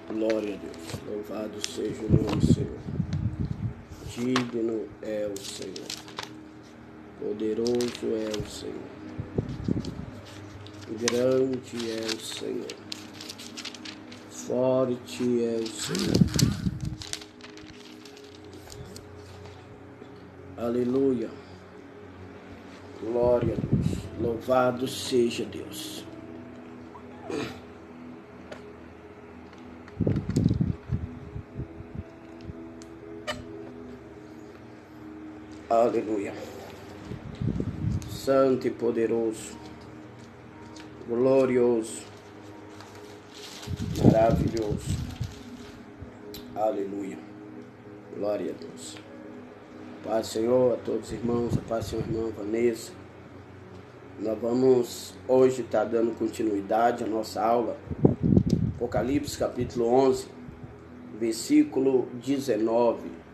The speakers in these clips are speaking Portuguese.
Glória a Deus. Louvado seja o nome do Senhor. Digno é o Senhor. Poderoso é o Senhor. Grande é o Senhor. Forte é o Senhor. Aleluia. Glória a Deus. Louvado seja Deus. Aleluia. Santo e poderoso, glorioso, maravilhoso. Aleluia. Glória a Deus. Paz, Senhor, a todos os irmãos, a paz, Senhor, irmã Vanessa. Nós vamos hoje estar dando continuidade à nossa aula. Apocalipse capítulo 11, versículo 19.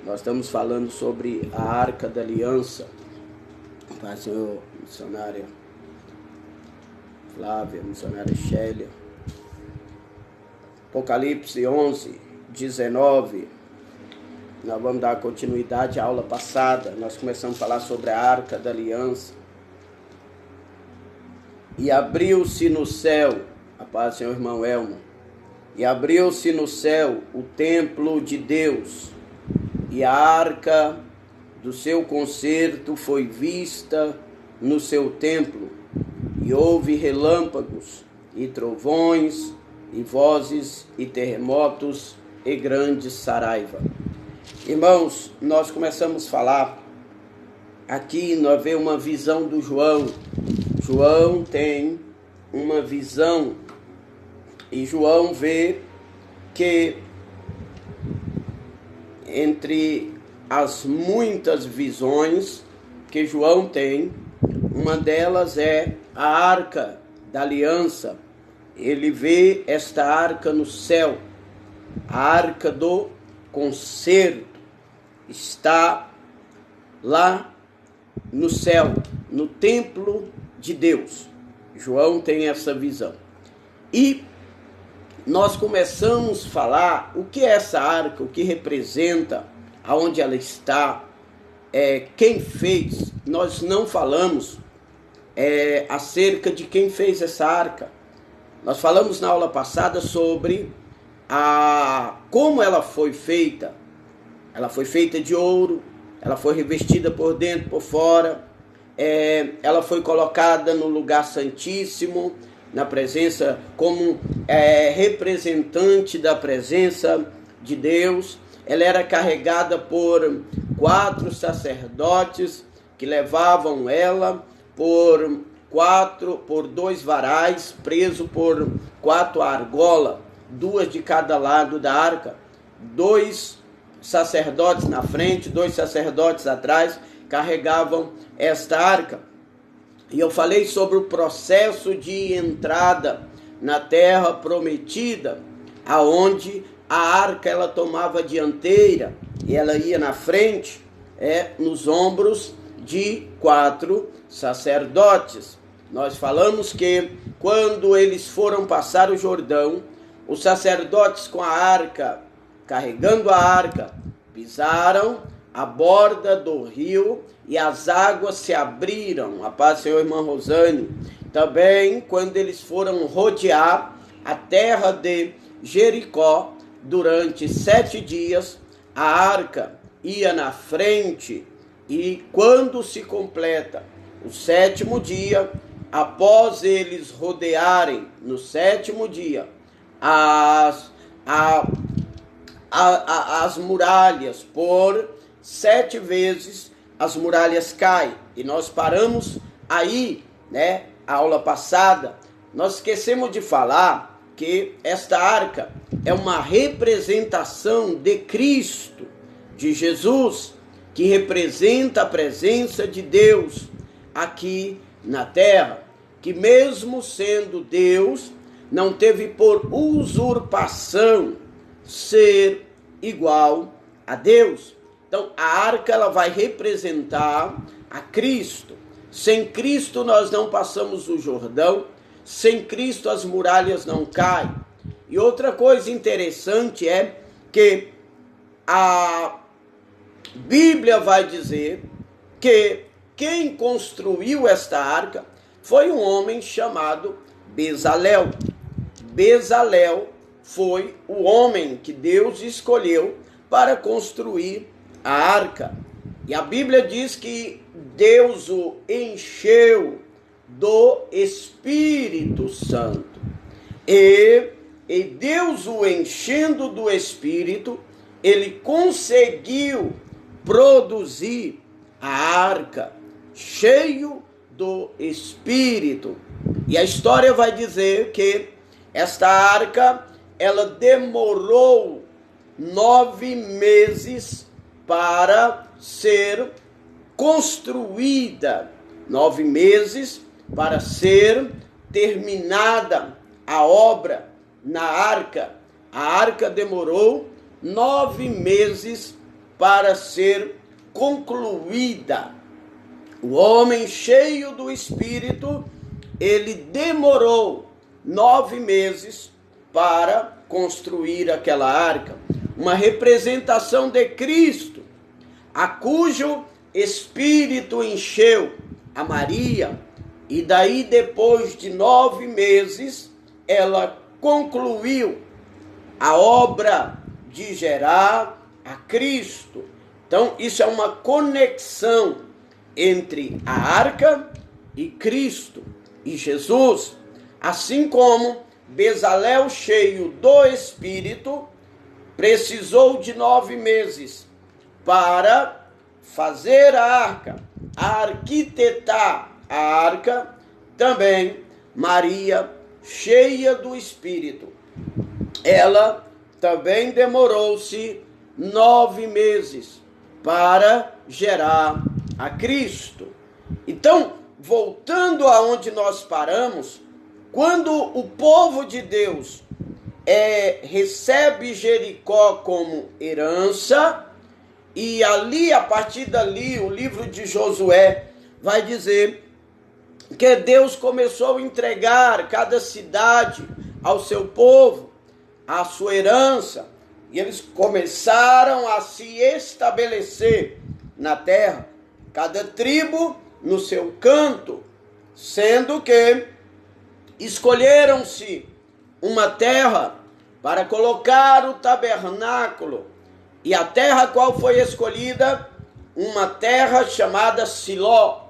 Nós estamos falando sobre a Arca da Aliança. Paz, Senhor, missionária Flávia, missionária Chélia. Apocalipse 11, 19. Nós vamos dar continuidade à aula passada. Nós começamos a falar sobre a Arca da Aliança. E abriu-se no céu, a paz do Senhor, irmão Elmo. E abriu-se no céu o templo de Deus, e a arca do seu concerto foi vista no seu templo. E houve relâmpagos, e trovões, e vozes, e terremotos, e grande saraiva. Irmãos, nós começamos a falar, aqui nós vemos uma visão do João. João tem uma visão, e João vê que entre as muitas visões que João tem, uma delas é a Arca da Aliança. Ele vê esta arca no céu, a Arca do Concerto, está lá no céu, no templo de Deus. João tem essa visão. E nós começamos a falar o que é essa arca, o que representa, aonde ela está, quem fez. Nós não falamos acerca de quem fez essa arca. Nós falamos na aula passada sobre como ela foi feita. Ela foi feita de ouro, ela foi revestida por dentro, por fora, ela foi colocada no lugar santíssimo, na presença, como representante da presença de Deus. Ela era carregada por 4 sacerdotes que levavam ela por 2 varais, preso por 4 argolas, 2 de cada lado da arca. 2 sacerdotes na frente, 2 sacerdotes atrás, carregavam esta arca. E eu falei sobre o processo de entrada na terra prometida, aonde a arca ela tomava a dianteira e ela ia na frente, nos ombros de 4 sacerdotes. Nós falamos que quando eles foram passar o Jordão, os sacerdotes com a arca, carregando a arca, pisaram a borda do rio e as águas se abriram. A paz do Senhor, irmã Rosane. Também quando eles foram rodear a terra de Jericó, durante 7 dias, a arca ia na frente, e quando se completa o 7º dia, após eles rodearem no 7º dia as muralhas por 7 vezes, as muralhas caem. E nós paramos aí, a aula passada. Nós esquecemos de falar que esta arca é uma representação de Cristo, de Jesus, que representa a presença de Deus aqui na terra, que mesmo sendo Deus, não teve por usurpação ser igual a Deus. Então a arca ela vai representar a Cristo. Sem Cristo nós não passamos o Jordão, sem Cristo as muralhas não caem. E outra coisa interessante é que a Bíblia vai dizer que quem construiu esta arca foi um homem chamado Bezalel. Bezalel foi o homem que Deus escolheu para construir a arca. E a Bíblia diz que Deus o encheu do Espírito Santo. E Deus o enchendo do Espírito, ele conseguiu produzir a arca cheio do Espírito. E a história vai dizer que esta arca, ela demorou 9 meses para ser construída. 9 meses para ser terminada a obra na arca. A arca demorou 9 meses para ser concluída. O homem cheio do Espírito, ele demorou 9 meses para construir aquela arca. Uma representação de Cristo, a cujo Espírito encheu a Maria, e daí depois de 9 meses, ela concluiu a obra de gerar a Cristo. Então, isso é uma conexão entre a arca e Cristo e Jesus. Assim como Bezalel, cheio do Espírito, precisou de 9 meses para fazer a arca, arquitetar a arca, também Maria, cheia do Espírito, ela também demorou-se 9 meses para gerar a Cristo. Então, voltando aonde nós paramos, quando o povo de Deus recebe Jericó como herança, e ali, a partir dali, o livro de Josué vai dizer que Deus começou a entregar cada cidade ao seu povo, a sua herança, e eles começaram a se estabelecer na terra, cada tribo no seu canto, sendo que escolheram-se uma terra para colocar o tabernáculo. E a terra qual foi escolhida? Uma terra chamada Siló,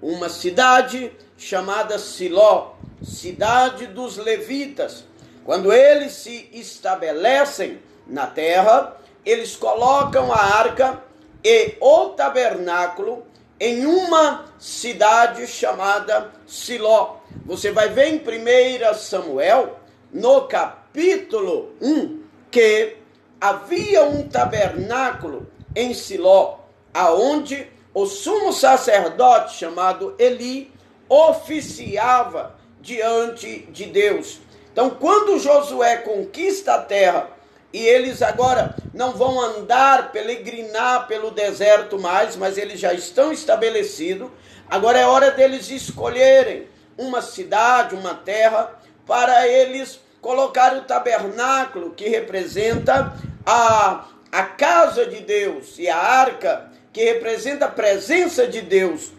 uma cidade chamada Siló, cidade dos levitas. Quando eles se estabelecem na terra, eles colocam a arca e o tabernáculo em uma cidade chamada Siló. Você vai ver em 1 Samuel, no capítulo 1, que havia um tabernáculo em Siló, aonde o sumo sacerdote chamado Eli oficiava diante de Deus. Então, quando Josué conquista a terra, e eles agora não vão andar, peregrinar pelo deserto mais, mas eles já estão estabelecidos, agora é hora deles escolherem uma cidade, uma terra, para eles colocar o tabernáculo, que representa a casa de Deus, e a arca, que representa a presença de Deus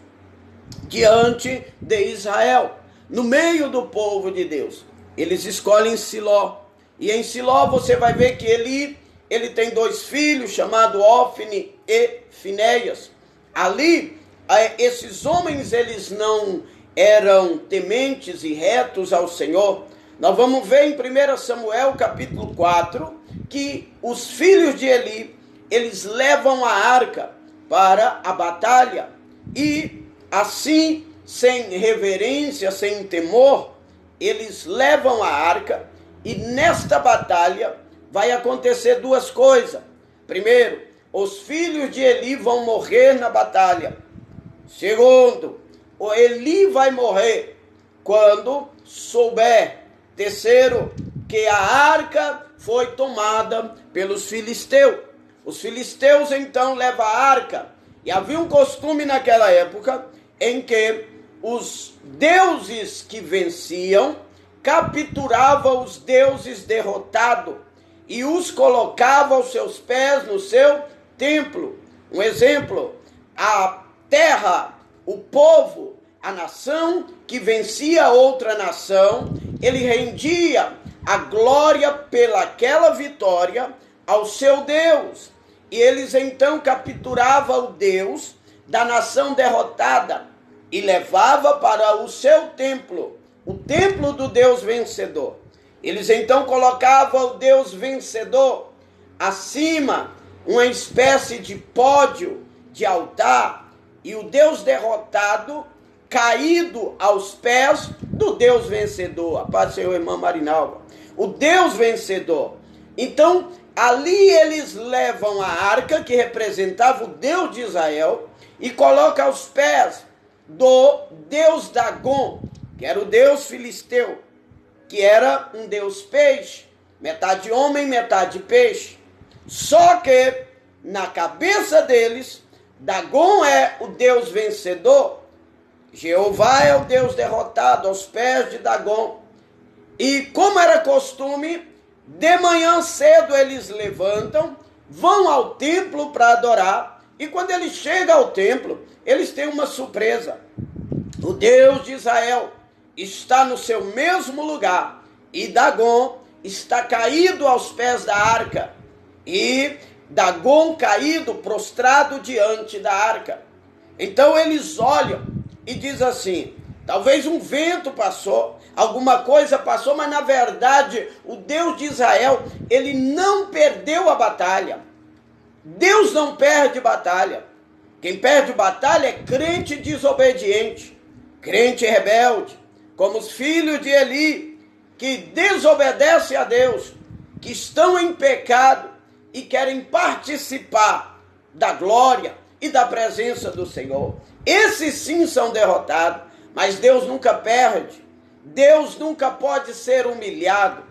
diante de Israel, no meio do povo de Deus. Eles escolhem Siló, e em Siló você vai ver que ele tem 2 filhos, chamados Ofni e Finéias. Ali, esses homens, eles não eram tementes e retos ao Senhor. Nós vamos ver em 1 Samuel capítulo 4, que os filhos de Eli, eles levam a arca para a batalha, e assim, sem reverência, sem temor, eles levam a arca, e nesta batalha vai acontecer 2 coisas. Primeiro, os filhos de Eli vão morrer na batalha. Segundo, o Eli vai morrer quando souber. Terceiro, que a arca foi tomada pelos filisteus. Os filisteus então levam a arca. E havia um costume naquela época em que os deuses que venciam, capturava os deuses derrotados e os colocava aos seus pés no seu templo. Um exemplo, a terra, o povo, a nação que vencia outra nação, ele rendia a glória pelaquela vitória ao seu Deus. E eles então capturavam o Deus da nação derrotada e levava para o seu templo, o templo do Deus vencedor. Eles então colocavam o Deus vencedor acima, uma espécie de pódio, de altar, e o Deus derrotado caído aos pés do Deus vencedor. A paz do Senhor, irmã Marinalva. O Deus vencedor. Então, ali eles levam a arca, que representava o Deus de Israel, e colocam aos pés do Deus Dagon, que era o Deus filisteu, que era um Deus peixe, metade homem, metade peixe. Só que, na cabeça deles, Dagon é o Deus vencedor, Jeová é o Deus derrotado aos pés de Dagon. E como era costume, de manhã cedo eles levantam, vão ao templo para adorar, e quando eles chegam ao templo, eles têm uma surpresa. O Deus de Israel está no seu mesmo lugar, e Dagon está caído aos pés da arca, e Dagon caído, prostrado diante da arca. Então eles olham e dizem assim, talvez um vento passou, alguma coisa passou, mas na verdade o Deus de Israel, ele não perdeu a batalha. Deus não perde batalha. Quem perde batalha é crente desobediente, crente rebelde, como os filhos de Eli, que desobedecem a Deus, que estão em pecado e querem participar da glória e da presença do Senhor. Esses sim são derrotados, mas Deus nunca perde. Deus nunca pode ser humilhado.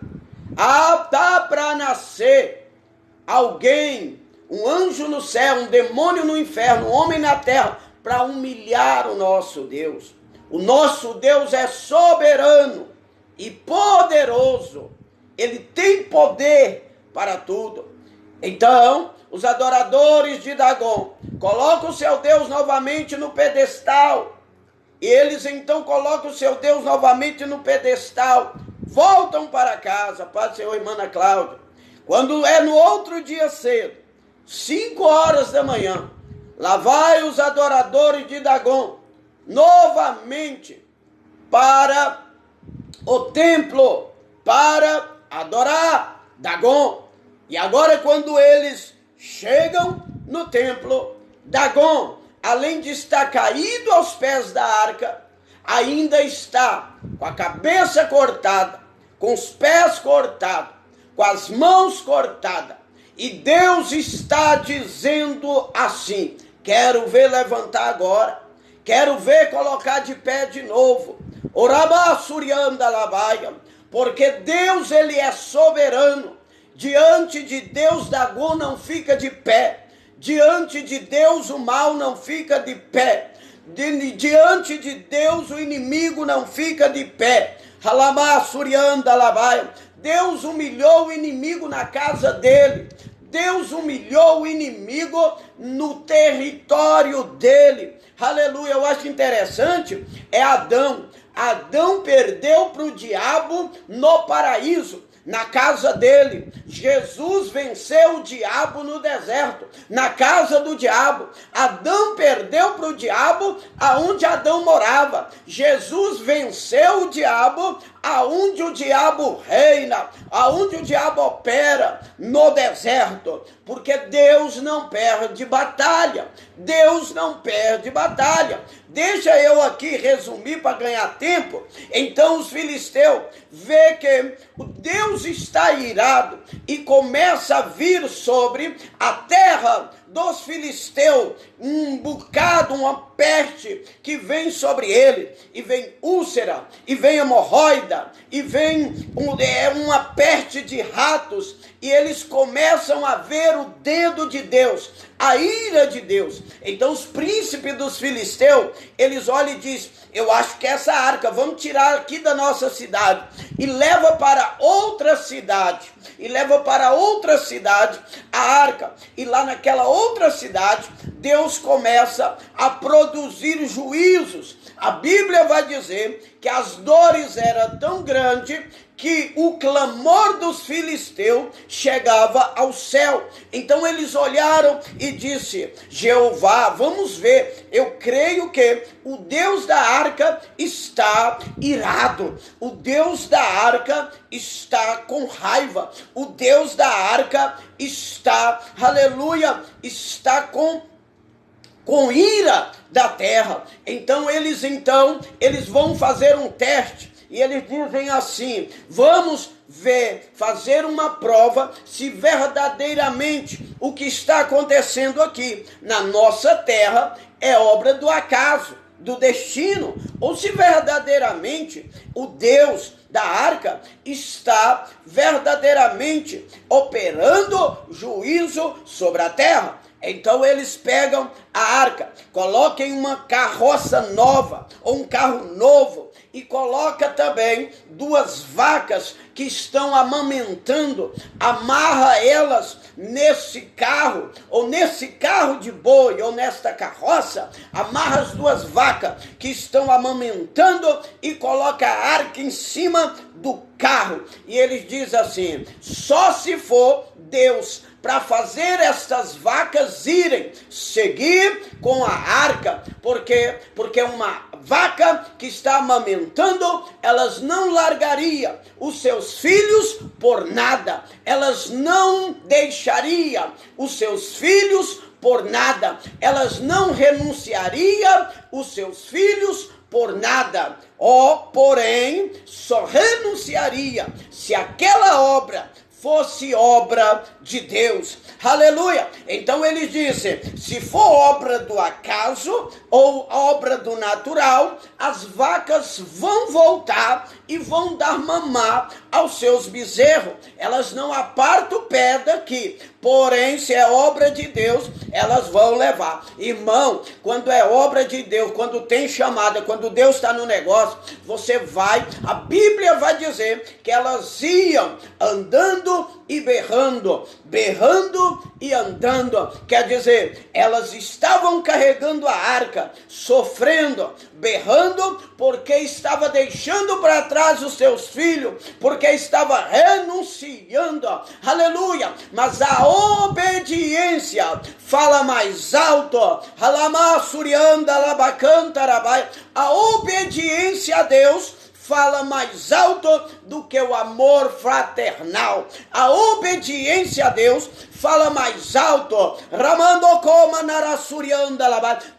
Dá para nascer alguém, um anjo no céu, um demônio no inferno, um homem na terra, para humilhar o nosso Deus. O nosso Deus é soberano e poderoso. Ele tem poder para tudo. Então, os adoradores de Dagon colocam o seu Deus novamente no pedestal. Eles então colocam o seu Deus novamente no pedestal. Voltam para casa, paz do Senhor, irmã Ana Cláudia. Quando é no outro dia cedo, 5 horas da manhã, lá vai os adoradores de Dagon novamente para o templo, para adorar Dagon. E agora quando eles chegam no templo, Dagon, além de estar caído aos pés da arca, ainda está com a cabeça cortada, com os pés cortados, com as mãos cortadas. E Deus está dizendo assim, quero ver levantar agora, quero ver colocar de pé de novo. Porque Deus, ele é soberano. Diante de Deus, Dagon não fica de pé. Diante de Deus, o mal não fica de pé. Diante de Deus, o inimigo não fica de pé. Deus humilhou o inimigo na casa dele. Deus humilhou o inimigo no território dele. Aleluia, eu acho interessante, é Adão. Adão perdeu para o diabo no paraíso, na casa dele. Jesus venceu o diabo no deserto, na casa do diabo. Adão perdeu para o diabo aonde Adão morava. Jesus venceu o diabo aonde o diabo reina, aonde o diabo opera, no deserto. Porque Deus não perde batalha. Deus não perde batalha. Deixa eu aqui resumir para ganhar tempo. Então os filisteus vê que o Deus está irado e começa a vir sobre a terra dos filisteus, um bocado, uma peste que vem sobre ele, e vem úlcera, e vem hemorroida, e vem uma peste de ratos, e eles começam a ver o dedo de Deus, a ira de Deus. Então os príncipes dos filisteus, eles olham e dizem: eu acho que essa arca, vamos tirar aqui da nossa cidade, e leva para outra cidade, a arca, e lá naquela outra cidade, Deus começa a produzir juízos. A Bíblia vai dizer que as dores eram tão grandes que o clamor dos filisteus chegava ao céu. Então eles olharam e disse: Jeová, vamos ver, eu creio que o Deus da arca está irado, o Deus da arca está com raiva, o Deus da arca está, aleluia, está com ira da terra. Então eles vão fazer um teste, e eles dizem assim: vamos ver, fazer uma prova se verdadeiramente o que está acontecendo aqui na nossa terra é obra do acaso, do destino, ou se verdadeiramente o Deus da arca está verdadeiramente operando juízo sobre a terra. Então eles pegam a arca, colocam em uma carroça nova, ou um carro novo, e coloca também 2 vacas que estão amamentando, amarra elas nesse carro, ou nesse carro de boi, ou nesta carroça, amarra as 2 vacas que estão amamentando e coloca a arca em cima do carro. E eles dizem assim: só se for Deus para fazer estas vacas irem seguir com a arca, porque uma vaca que está amamentando, elas não largaria os seus filhos por nada, elas não deixaria os seus filhos por nada, elas não renunciaria os seus filhos por nada. Porém, só renunciaria se aquela obra fosse obra de Deus. Aleluia! Então eles dizem: se for obra do acaso ou obra do natural, as vacas vão voltar e vão dar mamar aos seus bezerros. Elas não apartam o pé daqui. Porém, se é obra de Deus, elas vão levar. Irmão, quando é obra de Deus, quando tem chamada, quando Deus está no negócio, você vai, a Bíblia vai dizer que elas iam andando e berrando e andando. Quer dizer, elas estavam carregando a arca, sofrendo, berrando, porque estava deixando para trás os seus filhos, porque estava renunciando. Aleluia! Mas a obediência fala mais alto. A obediência a Deus fala mais alto do que o amor fraternal. A obediência a Deus fala mais alto.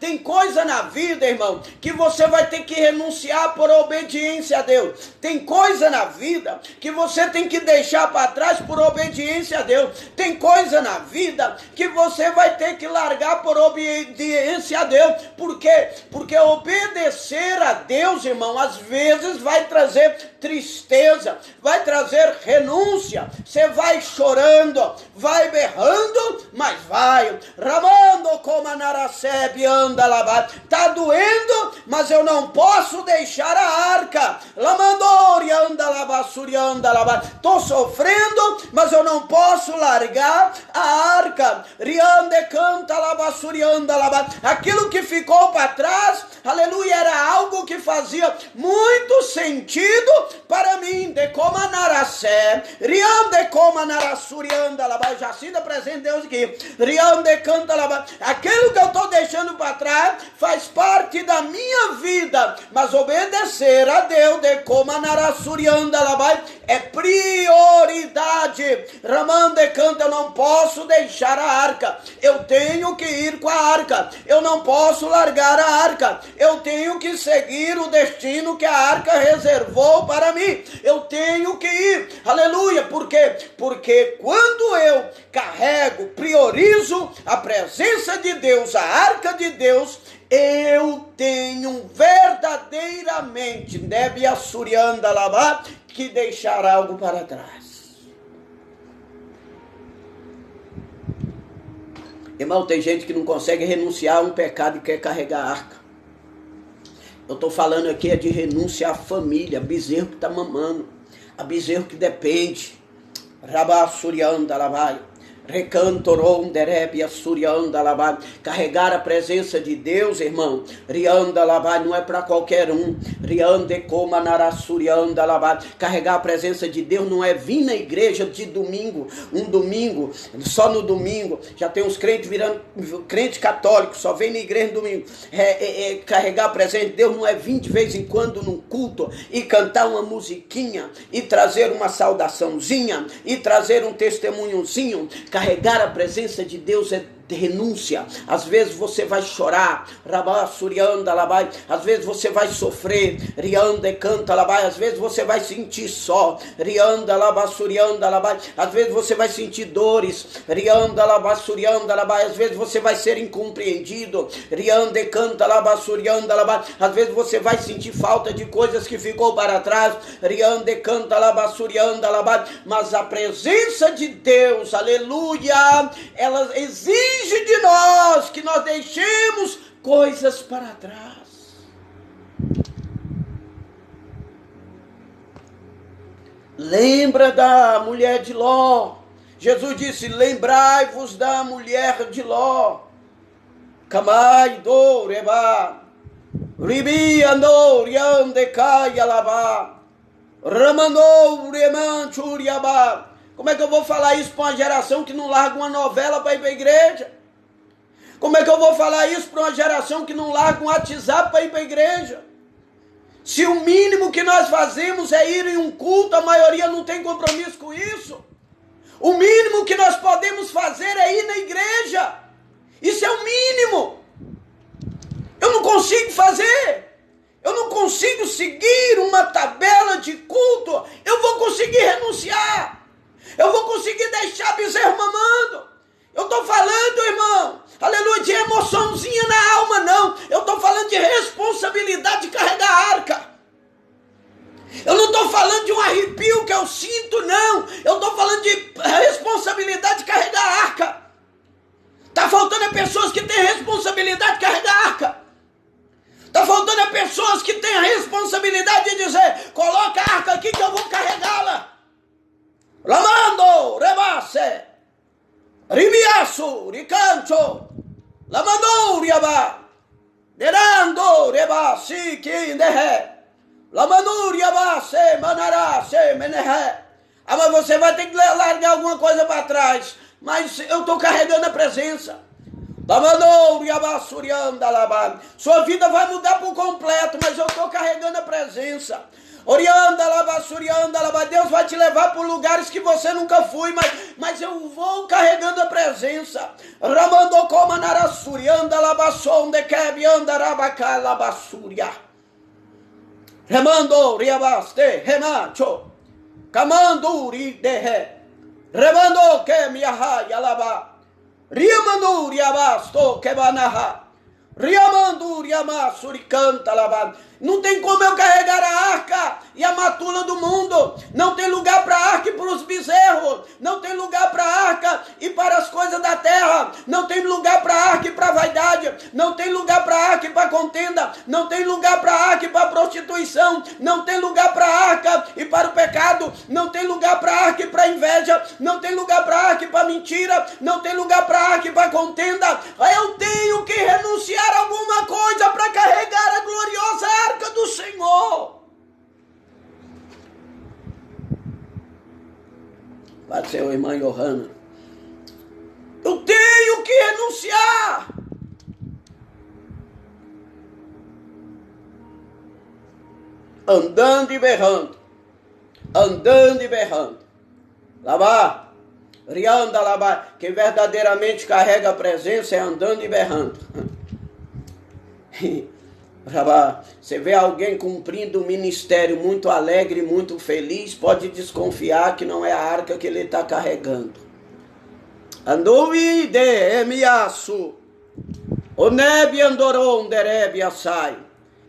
Tem coisa na vida, irmão, que você vai ter que renunciar por obediência a Deus. Tem coisa na vida que você tem que deixar para trás por obediência a Deus. Tem coisa na vida que você vai ter que largar por obediência a Deus. Por quê? Porque obedecer a Deus, irmão, às vezes vai trazer tristeza, vai trazer renúncia. Você vai chorando, vai berrando, mas vai. Tá doendo, mas eu não posso deixar a arca. Tô sofrendo, mas eu não posso largar a arca. Aquilo que ficou para trás, aleluia, era algo que fazia muito sentido para mim. Já sinta presente Deus aqui. Aquilo que eu estou deixando para trás faz parte da minha vida, mas obedecer a Deus é prioridade. prioridade. Ramande canta, eu não posso deixar a arca. Eu tenho que ir com a arca. Eu não posso largar a arca. Eu tenho que seguir o destino que a arca reservou para mim. Eu tenho que ir. Aleluia. Por quê? Porque quando eu carrego, priorizo a presença de Deus, a arca de Deus, eu tenho verdadeiramente, deve assurianda lavar, que deixar algo para trás. Irmão, tem gente que não consegue renunciar a um pecado e quer carregar a arca. Eu estou falando aqui de renúncia à família, bezerro que está mamando, a bezerro que depende. Rabá surianda lavai. Recantoron derebia surianda labai. Carregar a presença de Deus, irmão, rianda labai, não é para qualquer um. Riande coma narasurianda labai. Carregar a presença de Deus não é vir na igreja de domingo, um domingo, só no domingo. Já tem uns crentes virando crente católico, só vem na igreja no domingo. Carregar a presença de Deus não é vir de vez em quando num culto e cantar uma musiquinha e trazer uma saudaçãozinha e trazer um testemunhozinho. Carregar a presença de Deus é renúncia. Às vezes você vai chorar, às vezes você vai sofrer, às vezes você vai sentir só, às vezes você vai sentir dores, às vezes você vai ser incompreendido, às vezes você vai sentir falta de coisas que ficou para trás, mas a presença de Deus, aleluia, ela exige de nós que nós deixemos coisas para trás. Lembra da mulher de Ló. Jesus disse, lembrai-vos da mulher de Ló. Camai do reba, ribiando riande caia lava, ramandou remanchuriaba. Como é que eu vou falar isso para uma geração que não larga uma novela para ir para a igreja? Como é que eu vou falar isso para uma geração que não larga um WhatsApp para ir para a igreja? Se o mínimo que nós fazemos é ir em um culto, a maioria não tem compromisso com isso. O mínimo que nós podemos fazer é ir na igreja. Isso é o mínimo. Eu não consigo fazer. Eu não consigo seguir uma tabela de culto. Eu vou conseguir renunciar. Eu vou conseguir deixar bezerro mamando. Eu estou falando, irmão, aleluia, de emoçãozinha na alma, não. Eu estou falando de responsabilidade de carregar a arca. Eu não estou falando de um arrepio que eu sinto, não. Eu estou falando de responsabilidade de carregar a arca. Está faltando a pessoas que têm responsabilidade de carregar a arca. Está faltando a pessoas que têm a responsabilidade de dizer, coloca a arca aqui que eu vou carregá-la. Lamando, rebase, ribiaço, ricancho, lamando, riaba, derando, rebase, quindehe, lamando, riabase, manarase, menehe. Ah, mas você vai ter que largar alguma coisa para trás. Mas eu estou carregando a presença. Sua vida vai mudar por completo, mas eu estou carregando a presença. Deus vai te levar por lugares que você nunca foi, mas eu vou carregando a presença. Remando riabaste, remacho, camanduri dehe, remando que miaha yalaba, riamando riabasto que banaha, riamando riamasuri canta labado. Não tem como eu carregar a arca e a matula do mundo. Não tem lugar para a arca e para os bezerros. Não tem lugar para a arca e para as coisas da terra. Não tem lugar para a arca e para a vaidade. Não tem lugar para a arca e para a contenda. Não tem lugar para a arca e para a prostituição. Não tem lugar para a arca e para o pecado. Não tem lugar para a arca e para a inveja. Não tem lugar para a arca e para a mentira. Não tem lugar para a arca e para a contenda. Eu tenho que renunciar a alguma coisa para carregar a gloriosa arca do Senhor. Vai ser a irmã Johanna. Eu tenho que renunciar. Andando e berrando. Andando e berrando. Labá, rianda, labá. Quem verdadeiramente carrega a presença é andando e berrando. Rabá, você vê alguém cumprindo um ministério muito alegre, muito feliz, pode desconfiar que não é a arca que ele está carregando. Andui de emiaçu, o nebe andoron derebe assai.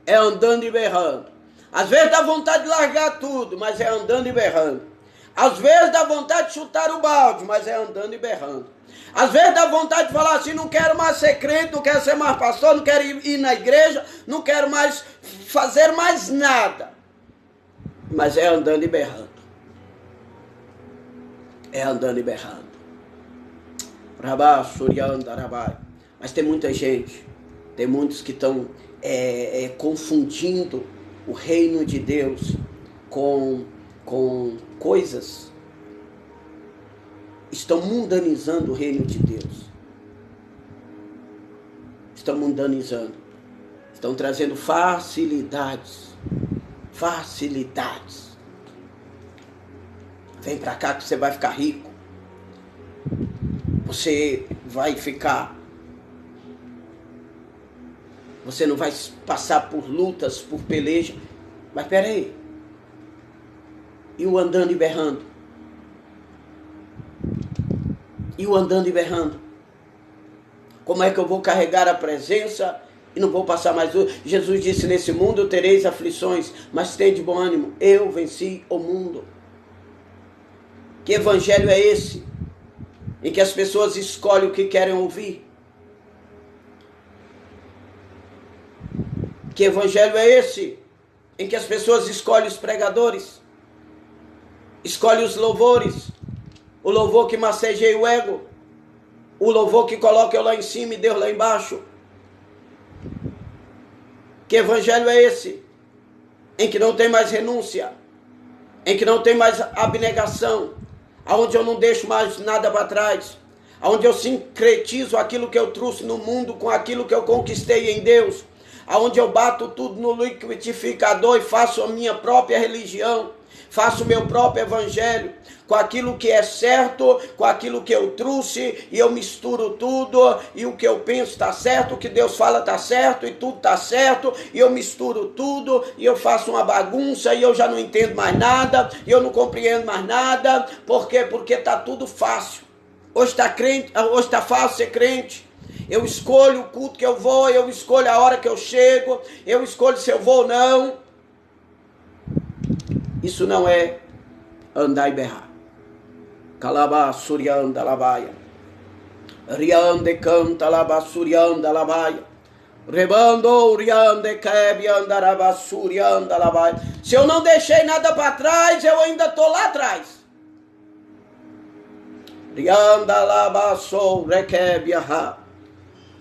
É andando e berrando. Às vezes dá vontade de largar tudo, mas é andando e berrando. Às vezes dá vontade de chutar o balde, mas é andando e berrando. Às vezes dá vontade de falar assim, não quero mais ser crente, não quero ser mais pastor, não quero ir na igreja, não quero mais fazer mais nada. Mas é andando e berrando. É andando e berrando. Rabá, Surianda, Rabai. Mas tem muita gente, tem muitos que estão confundindo o reino de Deus com coisas. Estão mundanizando o reino de Deus. Estão mundanizando. Estão trazendo facilidades. Facilidades. Vem pra cá que você vai ficar rico. Você vai ficar... Você não vai passar por lutas, por peleja. Mas peraí. E o andando e berrando? E o andando e berrando? Como é que eu vou carregar a presença e não vou passar mais luta? Jesus disse, nesse mundo tereis aflições, mas tende bom ânimo. Eu venci o mundo. Que evangelho é esse? Em que as pessoas escolhem o que querem ouvir? Que evangelho é esse? Em que as pessoas escolhem os pregadores? Escolhem os louvores? O louvor que massageia o ego? O louvor que coloca eu lá em cima e Deus lá embaixo? Que evangelho é esse? Em que não tem mais renúncia? Em que não tem mais abnegação? Aonde eu não deixo mais nada para trás? Aonde eu sincretizo aquilo que eu trouxe no mundo com aquilo que eu conquistei em Deus? Aonde eu bato tudo no liquidificador e faço a minha própria religião, faço o meu próprio evangelho, com aquilo que é certo, com aquilo que eu trouxe, e eu misturo tudo, e o que eu penso está certo, o que Deus fala está certo, e tudo está certo, e eu misturo tudo, e eu faço uma bagunça, e eu já não entendo mais nada, e eu não compreendo mais nada. Por quê? Porque está tudo fácil. Hoje está fácil ser crente. Eu escolho o culto que eu vou, eu escolho a hora que eu chego, eu escolho se eu vou ou não. Isso não é andar e berrar. Calabá, surianda, labaia. Riande canta, labá, surianda, labaia. Rebando, riande, quebe, andarabá, surianda, labaia. Se eu não deixei nada para trás, eu ainda estou lá atrás. Rianda, labá, sou, requebe, ahá.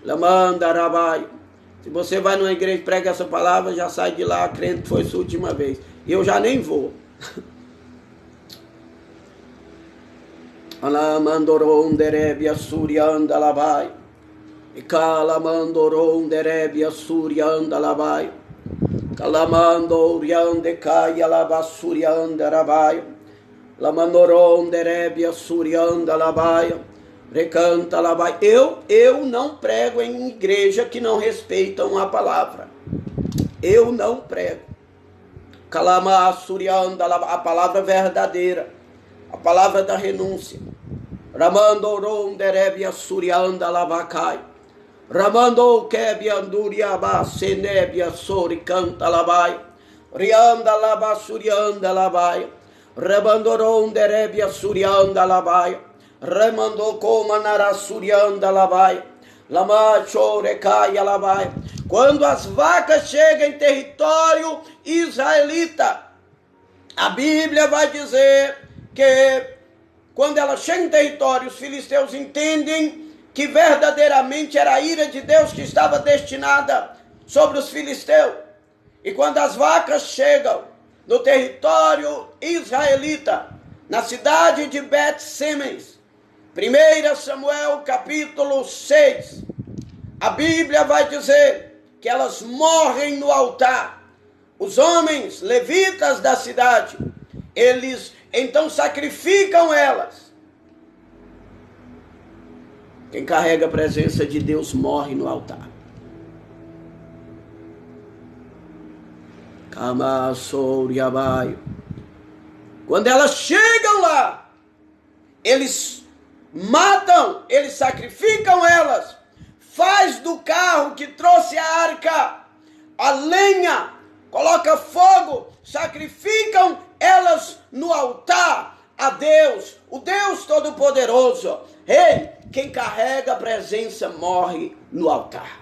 Lamanda, rabai. Se você vai numa igreja e prega essa palavra, já sai de lá crendo que foi sua última vez. Eu já nem vou. Alamandoron derebia surianda labai. E calamandoron derebia surianda labai. Calamando riande caia labasurianda rabai. Lamandoron derebia surianda labai. Recanta labai. Eu não prego em igreja que não respeitam a palavra. Eu não prego. Kalama surianda, a palavra verdadeira, a palavra da renúncia. Ramandoron derebia surianda lavakai. Ramando kebianduriaba senebia sori canta labai. Rianda lava surianda labai. Ramandoron derebia surianda labai. Remando comanara surianda labai. Lama chorecaia labai. Quando as vacas chegam em território israelita, a Bíblia vai dizer que quando elas chegam em território, os filisteus entendem que verdadeiramente era a ira de Deus que estava destinada sobre os filisteus. E quando as vacas chegam no território israelita, na cidade de Bet-Semes, 1 Samuel capítulo 6, a Bíblia vai dizer que elas morrem no altar. Os homens levitas da cidade, eles então sacrificam elas. Quem carrega a presença de Deus morre no altar. Quando elas chegam lá, eles matam, eles sacrificam elas, faz do carro que trouxe a arca a lenha, coloca fogo, sacrificam elas no altar a Deus, o Deus Todo-Poderoso. Ei, quem carrega a presença morre no altar.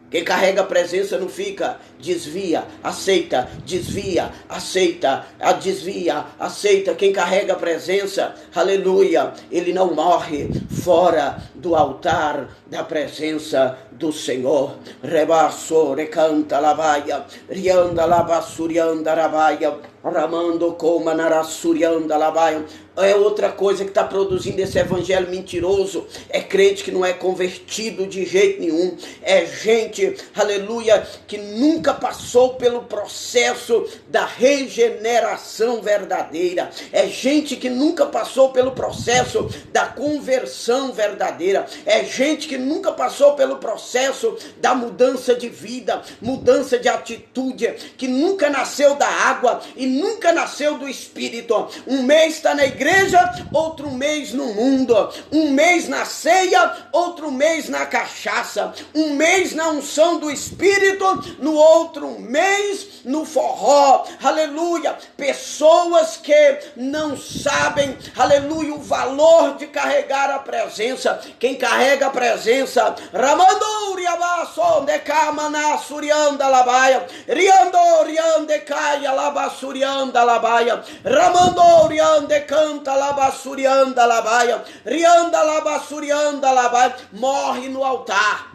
Quem carrega a presença não fica, desvia, aceita, desvia, aceita, desvia, aceita. Quem carrega a presença, aleluia, ele não morre fora do altar da presença do Senhor. Rebaço, recanta lavaia, rianda labassurianda rabaia, ramando coma narassurianda lavaia. É outra coisa que está produzindo esse evangelho mentiroso. É crente que não é convertido de jeito nenhum. É gente, aleluia, que nunca passou pelo processo da regeneração verdadeira. É gente que nunca passou pelo processo da conversão verdadeira. É gente que nunca passou pelo processo da mudança de vida, mudança de atitude, que nunca nasceu da água e nunca nasceu do Espírito. Um mês está na igreja, outro mês no mundo. Um mês na ceia, outro mês na cachaça. Um mês na unção do Espírito, no outro mês no forró. Aleluia. Pessoas que não sabem, aleluia, o valor de carregar a presença. Quem carrega a presença, Ramanduri abaço de camana surianda labaia, riando riande caia labassurianda labaia, Ramandori ande canta labassurianda labaia, rianda labassurianda labaia, morre no altar.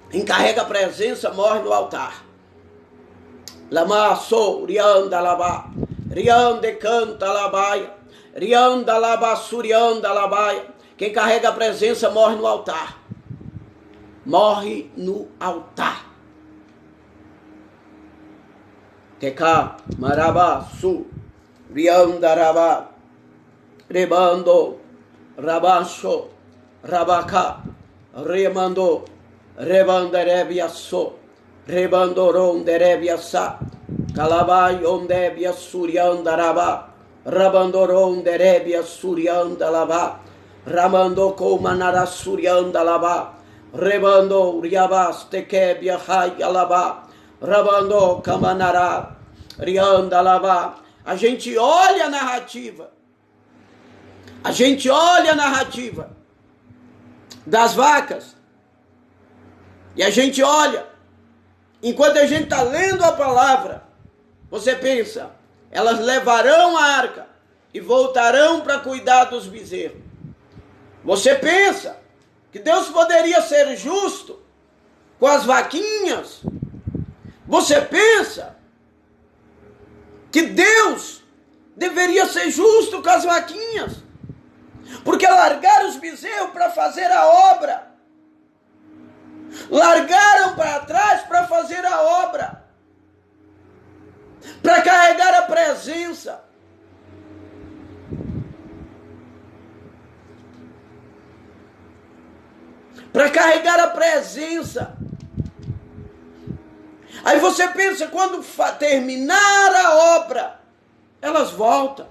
Quem carrega a presença morre no altar. Lamaço rianda labá, riande canta labaia, rianda labassurianda labaia. Quem carrega a presença morre no altar. Morre no altar. Teka, marabá, su, rianda rabá, rebando, rabacho, rabaca, remando, rebanderebiaço, rebandoronderebiaçá, calabai ondebia surianda rabá, rabandoronderebia surianda labá, ramando comanara surianda labá, rebando riabas tekebia raia labá, rabando camanará, rianda labá. A gente olha a narrativa. A gente olha a narrativa das vacas. E a gente olha. Enquanto a gente está lendo a palavra, você pensa, elas levarão a arca e voltarão para cuidar dos bezerros. Você pensa que Deus poderia ser justo com as vaquinhas. Você pensa que Deus deveria ser justo com as vaquinhas, porque largaram os bezerros para fazer a obra, largaram para trás para fazer a obra, para carregar a presença. Para carregar a presença. Aí você pensa, quando terminar a obra, elas voltam.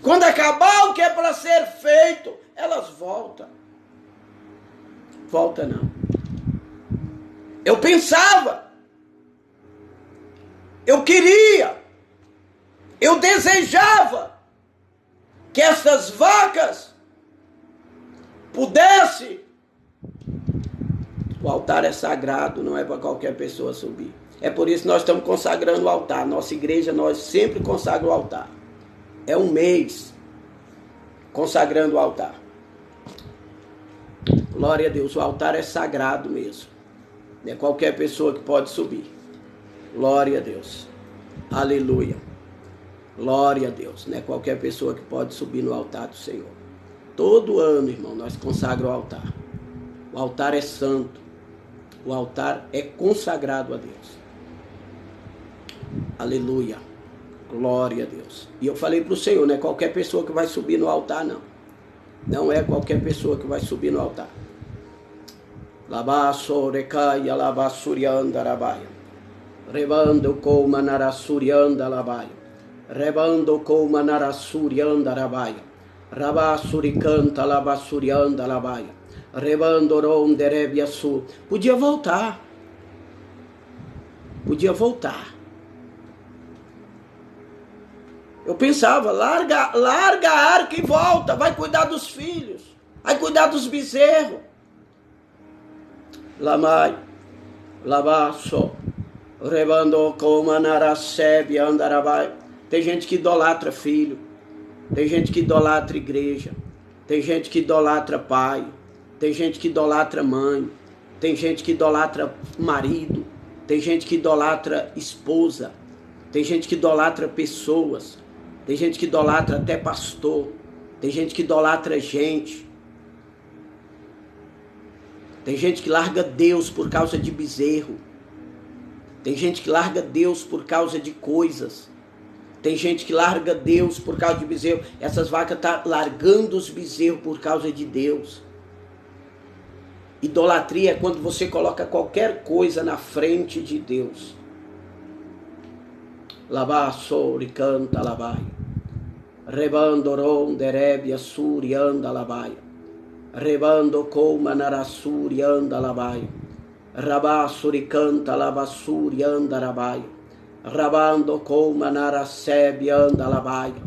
Quando acabar o que é para ser feito, elas voltam. Volta não. Eu pensava, eu queria, eu desejava que essas vacas pudessem. O altar é sagrado, não é para qualquer pessoa subir. É por isso que nós estamos consagrando o altar. Nossa igreja, nós sempre consagramos o altar. É um mês consagrando o altar. Glória a Deus, o altar é sagrado mesmo. Não é qualquer pessoa que pode subir. Glória a Deus. Aleluia. Glória a Deus. Não é qualquer pessoa que pode subir no altar do Senhor. Todo ano, irmão, nós consagramos o altar. O altar é santo. O altar é consagrado a Deus. Aleluia. Glória a Deus. E eu falei para o Senhor, não é qualquer pessoa que vai subir no altar, não. Não é qualquer pessoa que vai subir no altar. Labassorecaia, labassurianda, rabaia. Rebando com manarassurianda, labaia. Rebando com manarassurianda, rabaia. Rabassuricanta, labassurianda, labaia. Rebando ronderebiaçu. Podia voltar. Podia voltar. Eu pensava, larga a arca e volta, vai cuidar dos filhos, vai cuidar dos bezerros. Lamai, labaço, rebando como anaracebe, andarabai. Tem gente que idolatra filho, tem gente que idolatra igreja, tem gente que idolatra pai, tem gente que idolatra mãe, tem gente que idolatra marido, tem gente que idolatra esposa, tem gente que idolatra pessoas. Tem gente que idolatra até pastor. Tem gente que idolatra gente. Tem gente que larga Deus por causa de bezerro. Tem gente que larga Deus por causa de coisas. Tem gente que larga Deus por causa de bezerro. Essas vacas estão largando os bezerros por causa de Deus. Idolatria é quando você coloca qualquer coisa na frente de Deus. Labassori canta labaia. Rebando ronderebia suri anda labaia. Rebando coma narassuri anda labaia. Rabassuri canta labassuri anda labaia. Rabando coma narassebi anda labaia.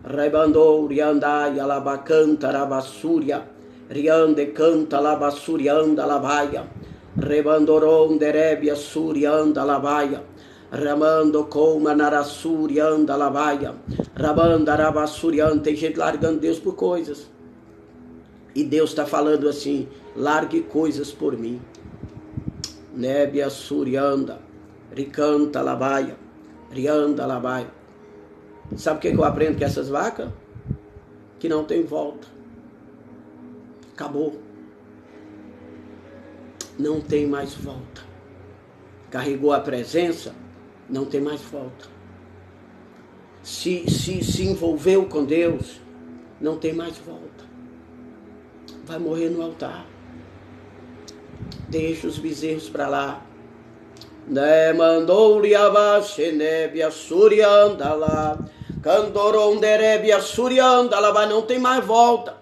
Rebando riandaia labacanta rabassuria. Riande canta labassuri anda labaia. Rebando ronderebia suri anda labaia. Ramando como narassuri anda labaia. Rabanda rabassurianda. Tem gente largando Deus por coisas. E Deus está falando assim: largue coisas por mim. Nébia surianda. Ricanta labaia. Rianda labaia. Sabe o que eu aprendo com essas vacas? Que não tem volta. Acabou. Não tem mais volta. Carregou a presença. Não tem mais volta. Se envolveu com Deus, não tem mais volta. Vai morrer no altar. Deixa os bezerros para lá. Ne mandou-lhe abaixo, nebia surianda lá. Candoronderebia surianda lá. Vai, não tem mais volta.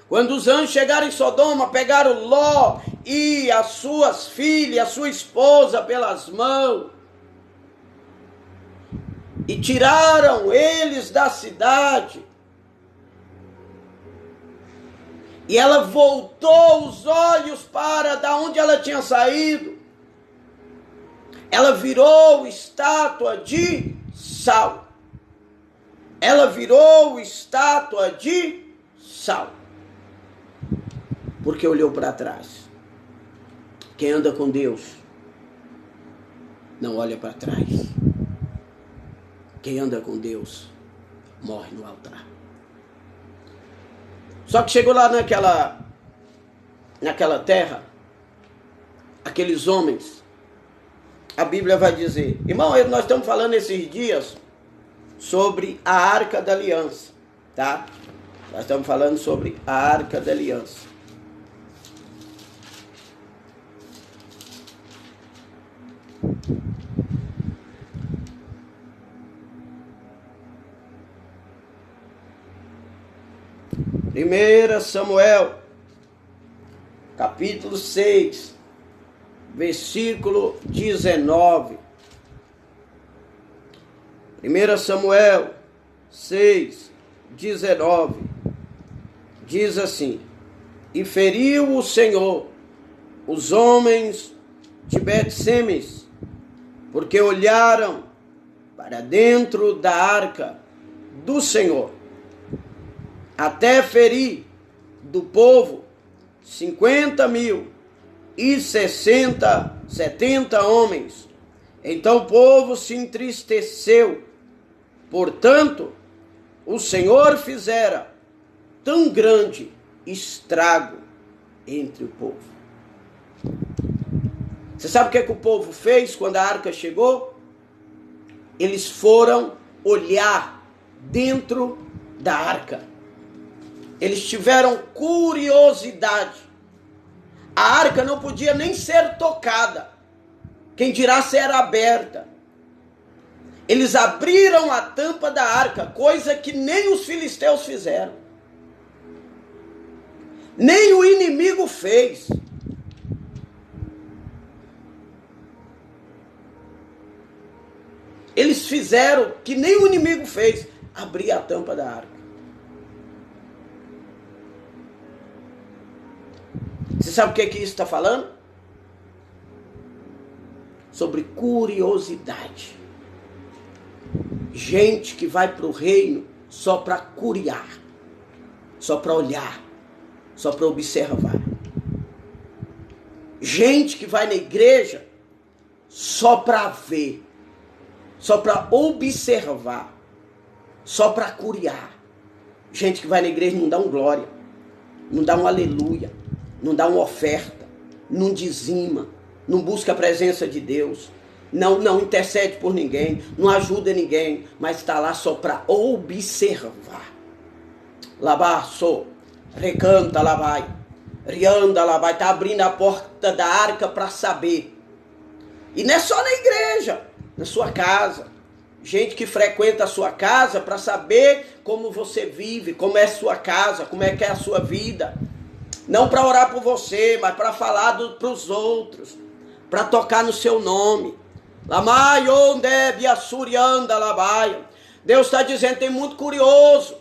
Quando os anjos chegaram em Sodoma, pegaram Ló e as suas filhas, a sua esposa pelas mãos. E tiraram eles da cidade. E ela voltou os olhos para da onde ela tinha saído. Ela virou estátua de sal. Ela virou estátua de sal. Porque olhou para trás. Quem anda com Deus não olha para trás. Quem anda com Deus morre no altar. Só que chegou lá naquela terra, aqueles homens, a Bíblia vai dizer, irmão, nós estamos falando esses dias sobre a Arca da Aliança, tá? Nós estamos falando sobre a Arca da Aliança. Primeira Samuel, capítulo 6, versículo 19. 1 Samuel 6, 19. Diz assim: E feriu o Senhor os homens de Bet-Semes, porque olharam para dentro da arca do Senhor, até ferir do povo 50.070 homens. Então o povo se entristeceu. Portanto, o Senhor fizera tão grande estrago entre o povo. Você sabe o que o povo fez quando a arca chegou? Eles foram olhar dentro da arca. Eles tiveram curiosidade. A arca não podia nem ser tocada, quem dirá se era aberta. Eles abriram a tampa da arca, coisa que nem os filisteus fizeram. Nem o inimigo fez. Eles fizeram que nem o inimigo fez, abrir a tampa da arca. Você sabe o que isso está falando? Sobre curiosidade. Gente que vai para o reino só para curiar, só para olhar, só para observar. Gente que vai na igreja só para ver, só para observar, só para curiar. Gente que vai na igreja não dá um glória, não dá um aleluia, não dá uma oferta, não dizima, não busca a presença de Deus, não intercede por ninguém, não ajuda ninguém, mas está lá só para observar. Labaço, recanta lá vai, rianda lá vai, está abrindo a porta da arca para saber. E não é só na igreja, na sua casa. Gente que frequenta a sua casa para saber como você vive, como é a sua casa, como é que é a sua vida. Não para orar por você, mas para falar para os outros, para tocar no seu nome. Deus está dizendo, tem muito curioso,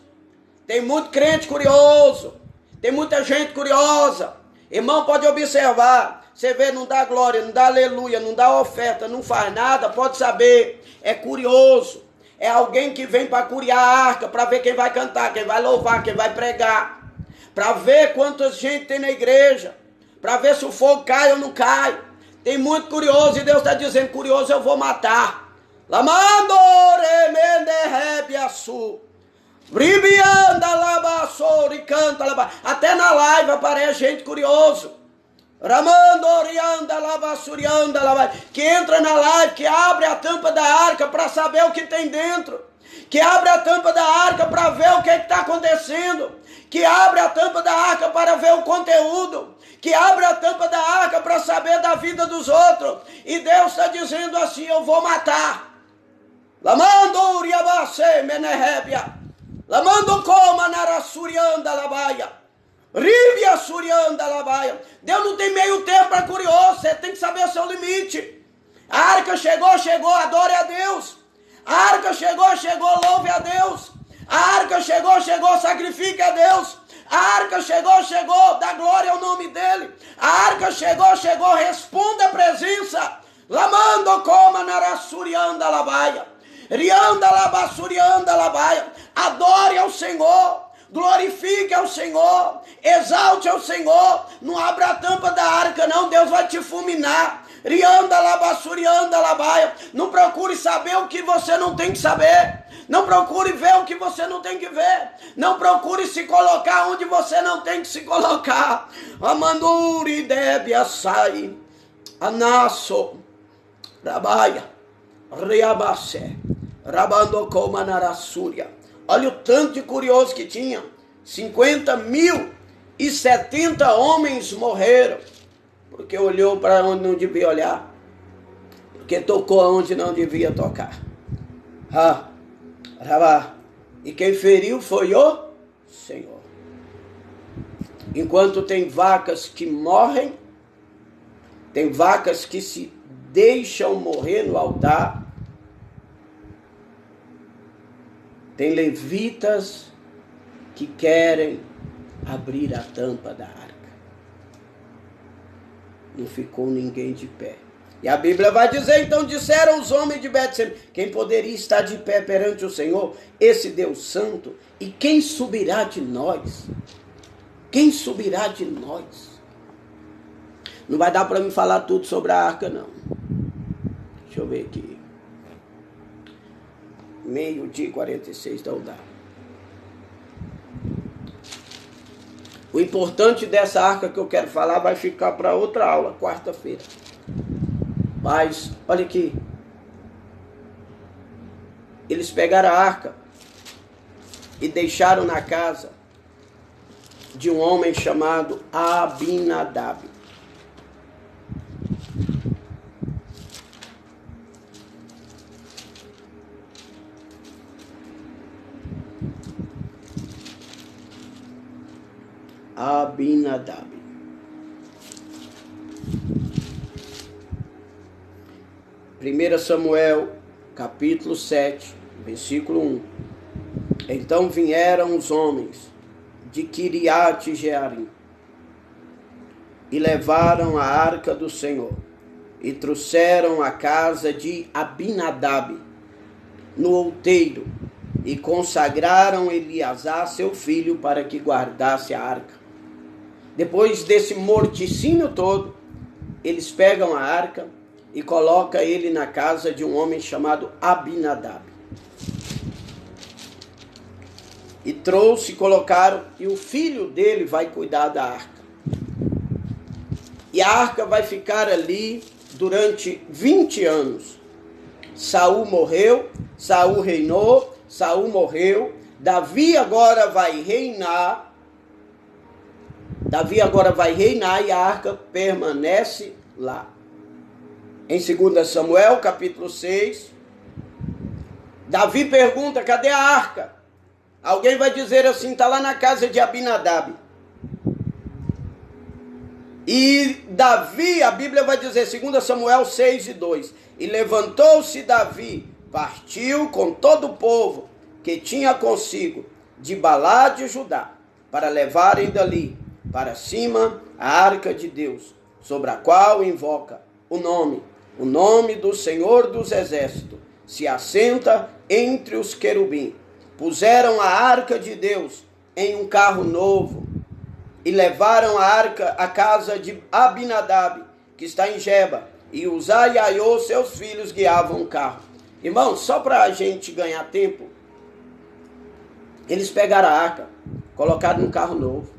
tem muito crente curioso, tem muita gente curiosa. Irmão, pode observar, você vê, não dá glória, não dá aleluia, não dá oferta, não faz nada, pode saber, é curioso. É alguém que vem para curiar a arca, para ver quem vai cantar, quem vai louvar, quem vai pregar, para ver quanta gente tem na igreja, para ver se o fogo cai ou não cai. Tem muito curioso e Deus está dizendo, curioso eu vou matar. Até na live aparece gente curioso. Que entra na live, que abre a tampa da arca para saber o que tem dentro. Que abre a tampa da arca para ver o que está acontecendo. Que abre a tampa da arca para ver o conteúdo. Que abre a tampa da arca para saber da vida dos outros. E Deus está dizendo assim, eu vou matar. Lamando uriabase menehebia. Lamando coma narasurianda labaia. Ríbia surianda labaia. Deus não tem meio tempo para curioso. Você tem que saber o seu limite. A arca chegou, adore a Deus. A arca chegou, louve a Deus. A arca chegou, sacrifique a Deus. A arca chegou, dá glória ao nome dele. A arca chegou, responda a presença. Lamando coma narasurianda labaia. Rianda labassurianda labaia. Adore ao Senhor. Glorifique ao Senhor. Exalte ao Senhor. Não abra a tampa da arca não, Deus vai te fulminar. Rianda labassurianda labaia. Não procure saber o que você não tem que saber. Não procure ver o que você não tem que ver. Não procure se colocar onde você não tem que se colocar. Amanduri debe açai. Anasso. Rabaia. Riabase. Rabandocoma narasúria. Olha o tanto de curioso que tinha. 50.070 homens morreram. Porque olhou para onde não devia olhar. Porque tocou onde não devia tocar. E quem feriu foi o Senhor. Enquanto tem vacas que morrem, tem vacas que se deixam morrer no altar, tem levitas que querem abrir a tampa da arca. Não ficou ninguém de pé. E a Bíblia vai dizer, então disseram os homens de Betseba, quem poderia estar de pé perante o Senhor, esse Deus santo, e quem subirá de nós? Quem subirá de nós? Não vai dar para mim falar tudo sobre a arca, não. Deixa eu ver aqui. 12:46 não dá. O importante dessa arca que eu quero falar vai ficar para outra aula, quarta-feira. Mas, olha aqui. Eles pegaram a arca e deixaram na casa de um homem chamado Abinadab. Abinadab. Primeira Samuel, capítulo 7, versículo 1. Então vieram os homens de Kiriat Jearim e levaram a arca do Senhor e trouxeram a casa de Abinadab no outeiro e consagraram Eleazar, seu filho, para que guardasse a arca. Depois desse morticínio todo, eles pegam a arca e colocam ele na casa de um homem chamado Abinadab. E colocaram, e o filho dele vai cuidar da arca. E a arca vai ficar ali durante 20 anos. Saul morreu, Saul reinou, Saul morreu, Davi agora vai reinar. E a arca permanece lá. Em 2 Samuel, capítulo 6, Davi pergunta, cadê a arca? Alguém vai dizer assim, está lá na casa de Abinadab. E Davi, a Bíblia vai dizer, 2 Samuel 6 e 2, e levantou-se Davi, partiu com todo o povo que tinha consigo, de Balá de Judá, para levarem dali para cima a arca de Deus, sobre a qual invoca o nome do Senhor dos Exércitos, se assenta entre os querubins. Puseram a arca de Deus em um carro novo e levaram a arca à casa de Abinadab, que está em Geba, e Uzá e Aiô, seus filhos, guiavam o carro. Irmãos, só para a gente ganhar tempo, eles pegaram a arca, colocaram num carro novo,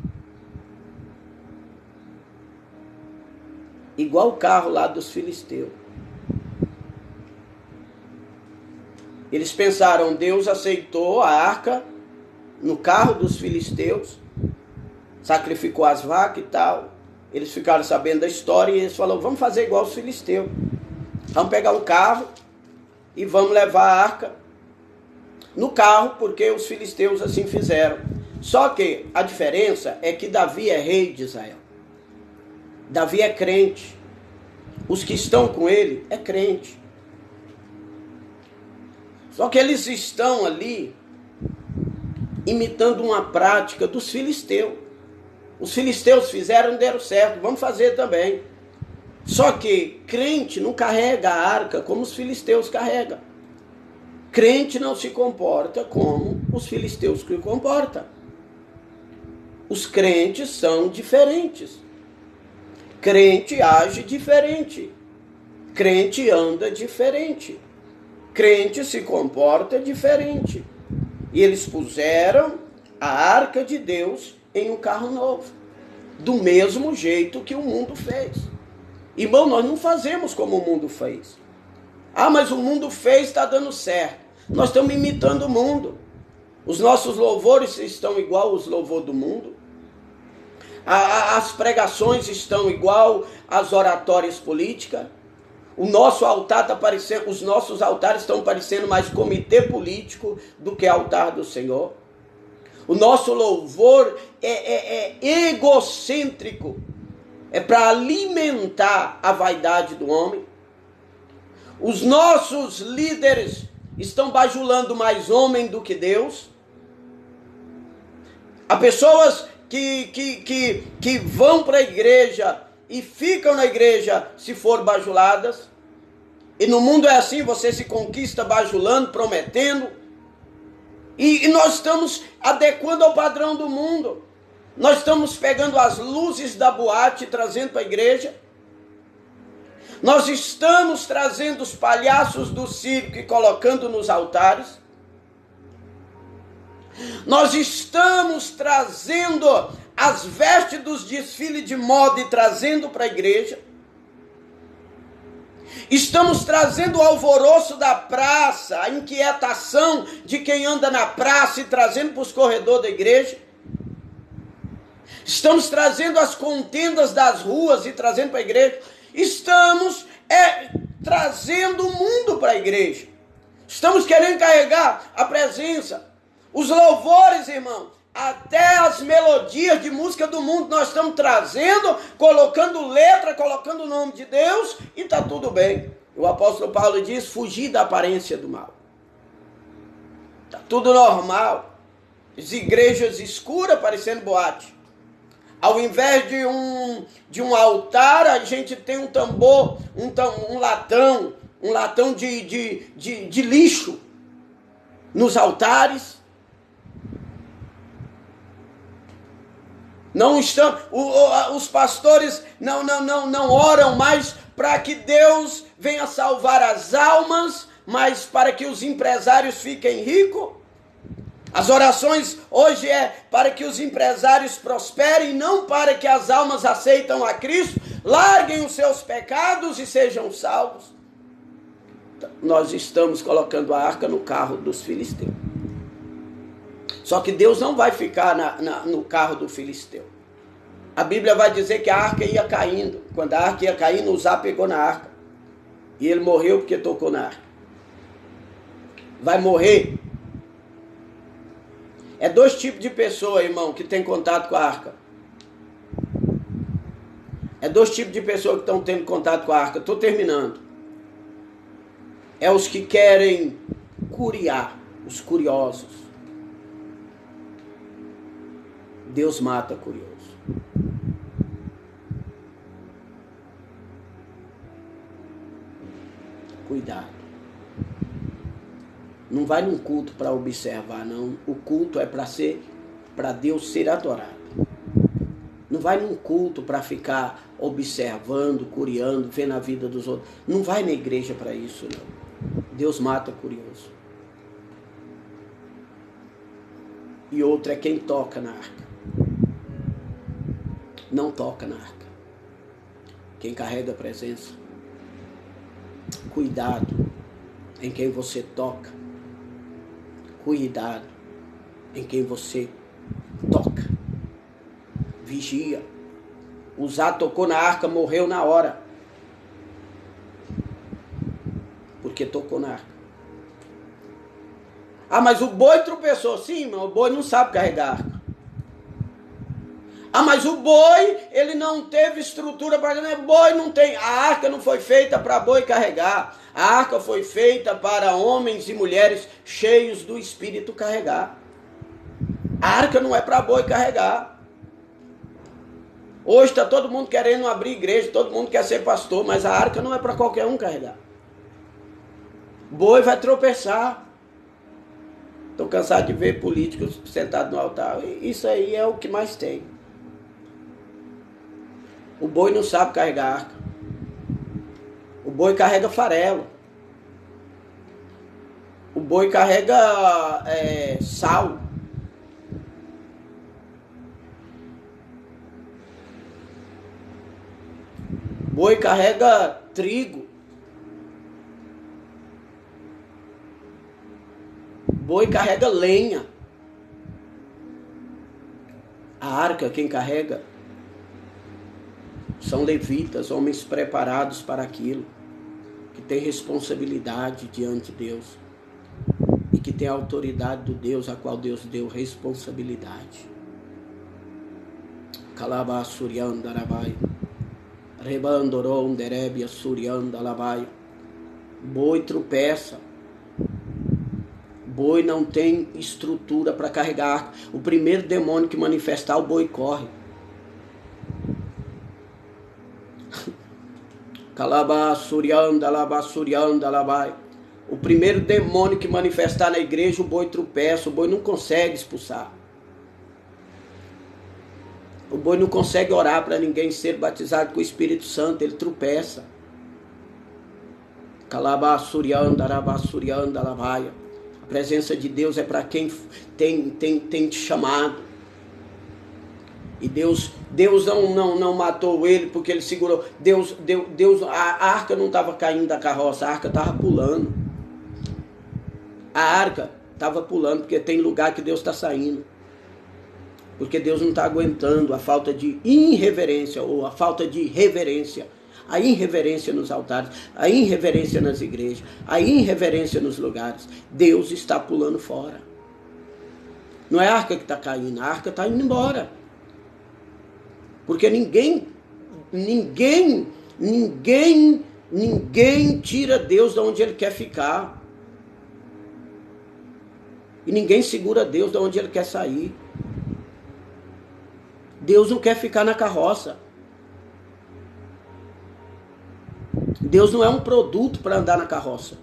igual o carro lá dos filisteus. Eles pensaram, Deus aceitou a arca no carro dos filisteus, sacrificou as vacas e tal. Eles ficaram sabendo da história e eles falaram, vamos fazer igual os filisteus. Vamos pegar um carro e vamos levar a arca no carro, porque os filisteus assim fizeram. Só que a diferença é que Davi é rei de Israel. Davi é crente. Os que estão com ele é crente. Só que eles estão ali imitando uma prática dos filisteus. Os filisteus fizeram, deram certo, vamos fazer também. Só que crente não carrega a arca como os filisteus carregam. Crente não se comporta como os filisteus se comportam. Os crentes são diferentes. Crente age diferente. Crente anda diferente. Crente se comporta diferente. E eles puseram a arca de Deus em um carro novo. Do mesmo jeito que o mundo fez. Irmão, nós não fazemos como o mundo fez. Ah, mas o mundo fez, está dando certo. Nós estamos imitando o mundo. Os nossos louvores estão igual aos louvores do mundo. As pregações estão igual às oratórias políticas. O nosso altar está parecendo, os nossos altares estão parecendo mais comitê político do que altar do Senhor. O nosso louvor é egocêntrico. É para alimentar a vaidade do homem. Os nossos líderes estão bajulando mais homem do que Deus. Há pessoas que vão para a igreja e ficam na igreja se for bajuladas. E no mundo é assim, você se conquista bajulando, prometendo. E nós estamos adequando ao padrão do mundo. Nós estamos pegando as luzes da boate e trazendo para a igreja. Nós estamos trazendo os palhaços do circo e colocando nos altares. Nós estamos trazendo as vestes dos desfiles de moda e trazendo para a igreja. Estamos trazendo o alvoroço da praça, a inquietação de quem anda na praça e trazendo para os corredores da igreja. Estamos trazendo as contendas das ruas e trazendo para a igreja. Estamos trazendo o mundo para a igreja. Estamos querendo carregar a presença. Os louvores, irmão, até as melodias de música do mundo nós estamos trazendo, colocando letra, colocando o nome de Deus e está tudo bem. O apóstolo Paulo diz, fugir da aparência do mal. Está tudo normal. As igrejas escuras parecendo boate. Ao invés de um altar, a gente tem um tambor, um latão de lixo nos altares. Não estão, os pastores não oram mais para que Deus venha salvar as almas, mas para que os empresários fiquem ricos. As orações hoje é para que os empresários prosperem, não para que as almas aceitam a Cristo, larguem os seus pecados e sejam salvos. Nós estamos colocando a arca no carro dos filisteus. Só que Deus não vai ficar no carro do filisteu. A Bíblia vai dizer que a arca ia caindo. Quando a arca ia caindo, Uzá pegou na arca. E ele morreu porque tocou na arca. Vai morrer. É dois tipos de pessoa, irmão, que tem contato com a arca. É dois tipos de pessoa que estão tendo contato com a arca. Estou terminando. É os que querem curiar, os curiosos. Deus mata curioso. Cuidado. Não vai num culto para observar, não. O culto é para Deus ser adorado. Não vai num culto para ficar observando, curiando, vendo a vida dos outros. Não vai na igreja para isso, não. Deus mata curioso. E outro é quem toca na arca. Não toca na arca. Quem carrega a presença. Cuidado em quem você toca. Cuidado em quem você toca. Vigia. Uzá tocou na arca, morreu na hora. Porque tocou na arca. Ah, mas o boi tropeçou. Sim, mas o boi não sabe carregar a arca. Ah, mas o boi, ele não teve estrutura para... Boi não tem... A arca não foi feita para boi carregar. A arca foi feita para homens e mulheres cheios do Espírito carregar. A arca não é para boi carregar. Hoje está todo mundo querendo abrir igreja, todo mundo quer ser pastor, mas a arca não é para qualquer um carregar. Boi vai tropeçar. Estou cansado de ver políticos sentados no altar. Isso aí é o que mais tem. O boi não sabe carregar arca. O boi carrega farelo. O boi carrega sal. O boi carrega trigo. O boi carrega lenha. A arca, quem carrega, são levitas, homens preparados para aquilo, que têm responsabilidade diante de Deus e que têm a autoridade do Deus a qual Deus deu responsabilidade. Kalaba Surianda Labai, Rebandoron Derebia Surianda Labai. Boi tropeça. Boi não tem estrutura para carregar arca. O primeiro demônio que manifestar, o boi corre. Calabasurianda, labasurianda, labai. O primeiro demônio que manifestar na igreja, o boi tropeça, o boi não consegue expulsar. O boi não consegue orar para ninguém ser batizado com o Espírito Santo, ele tropeça. Calabasurianda, labasurianda, labai. A presença de Deus é para quem tem te chamado. E Deus não matou ele porque ele segurou. A arca não estava caindo da carroça, a arca estava pulando. A arca estava pulando porque tem lugar que Deus está saindo. Porque Deus não está aguentando a falta de irreverência ou a falta de reverência. A irreverência nos altares, a irreverência nas igrejas, a irreverência nos lugares. Deus está pulando fora. Não é a arca que está caindo, a arca está indo embora. Porque ninguém tira Deus de onde ele quer ficar. E ninguém segura Deus de onde ele quer sair. Deus não quer ficar na carroça. Deus não é um produto para andar na carroça.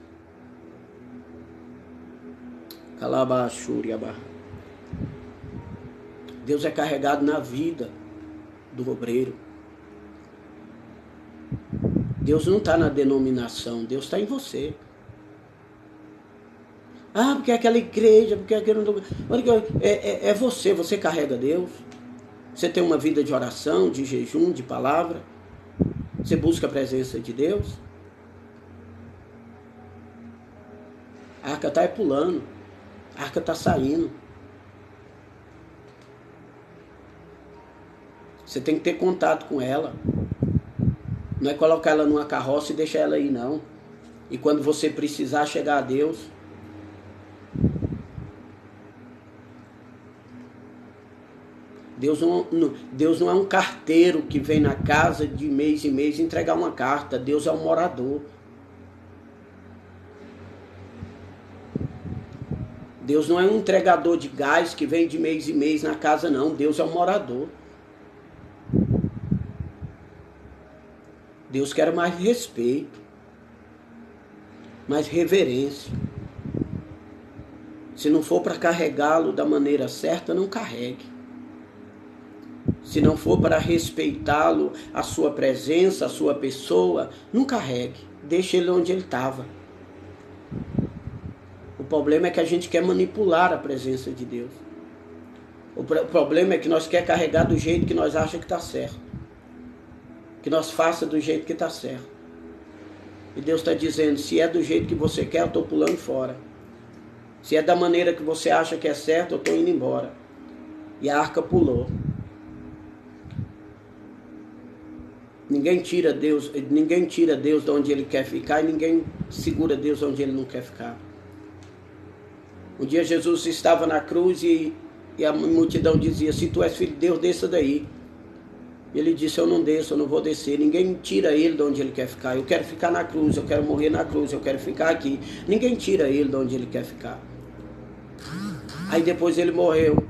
Calabachuriabá. Deus é carregado na vida do obreiro. Deus não está na denominação, Deus está em você. Ah, porque é aquela igreja, porque é aquele... É você, você carrega Deus. Você tem uma vida de oração, de jejum, de palavra. Você busca a presença de Deus. A arca está pulando, a arca está saindo. Você tem que ter contato com ela. Não é colocar ela numa carroça e deixar ela aí, não. E quando você precisar chegar a Deus, Deus não é um carteiro que vem na casa de mês em mês entregar uma carta. Deus é um morador. Deus não é um entregador de gás que vem de mês em mês na casa, não. Deus é um morador. Deus quer mais respeito, mais reverência. Se não for para carregá-lo da maneira certa, não carregue. Se não for para respeitá-lo, a sua presença, a sua pessoa, não carregue. Deixe ele onde ele estava. O problema é que a gente quer manipular a presença de Deus. O problema é que nós quer carregar do jeito que nós achamos que está certo. Que nós faça do jeito que está certo. E Deus está dizendo, se é do jeito que você quer, eu estou pulando fora. Se é da maneira que você acha que é certo, eu estou indo embora. E a arca pulou. Ninguém tira Deus de onde ele quer ficar e ninguém segura Deus onde ele não quer ficar. Um dia Jesus estava na cruz e a multidão dizia, se tu és filho de Deus, desça daí. Ele disse, eu não desço, eu não vou descer. Ninguém tira ele de onde ele quer ficar. Eu quero ficar na cruz, eu quero morrer na cruz, eu quero ficar aqui. Ninguém tira ele de onde ele quer ficar. Aí depois ele morreu.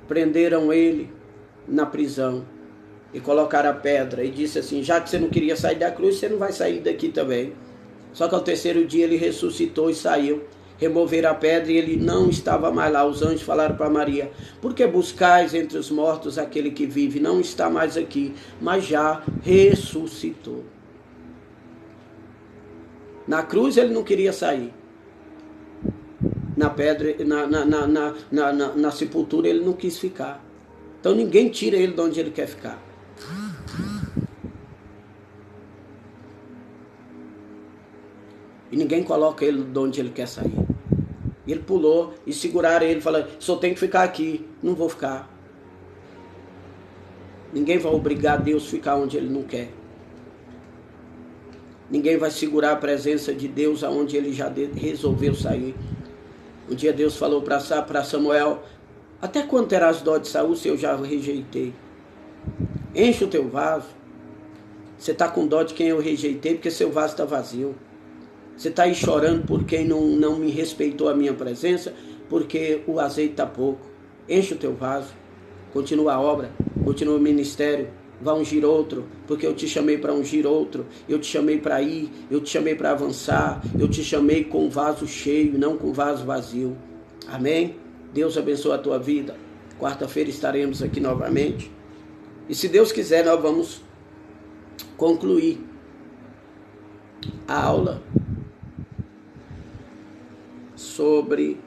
Prenderam ele na prisão e colocaram a pedra. E disse assim, já que você não queria sair da cruz, você não vai sair daqui também. Só que ao terceiro dia ele ressuscitou e saiu. Removeram a pedra e ele não estava mais lá. Os anjos falaram para Maria, por que buscais entre os mortos aquele que vive? Não está mais aqui, mas já ressuscitou. Na cruz ele não queria sair. Na pedra, na sepultura ele não quis ficar. Então ninguém tira ele de onde ele quer ficar. E ninguém coloca ele de onde ele quer sair. Ele pulou e seguraram ele, falando, só tem que ficar aqui, não vou ficar. Ninguém vai obrigar Deus a ficar onde ele não quer. Ninguém vai segurar a presença de Deus aonde ele já resolveu sair. Um dia Deus falou para Samuel, até quando terás dó de Saul se eu já rejeitei? Enche o teu vaso. Você está com dó de quem eu rejeitei porque seu vaso está vazio. Você está aí chorando por quem não me respeitou a minha presença, porque o azeite está pouco. Enche o teu vaso, continua a obra, continua o ministério, vai ungir outro, porque eu te chamei para ungir outro, eu te chamei para ir, eu te chamei para avançar, eu te chamei com um vaso cheio, não com um vaso vazio. Amém? Deus abençoe a tua vida. Quarta-feira estaremos aqui novamente. E se Deus quiser, nós vamos concluir a aula sobre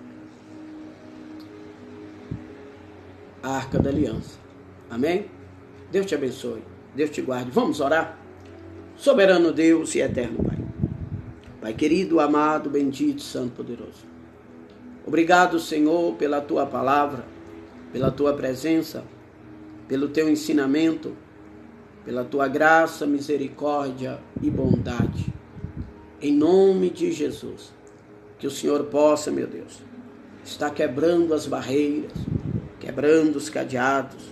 a Arca da Aliança. Amém? Deus te abençoe, Deus te guarde. Vamos orar? Soberano Deus e eterno Pai. Pai querido, amado, bendito, santo, poderoso. Obrigado, Senhor, pela tua palavra, pela tua presença, pelo teu ensinamento, pela tua graça, misericórdia e bondade. Em nome de Jesus, que o Senhor possa, meu Deus, estar quebrando as barreiras, quebrando os cadeados,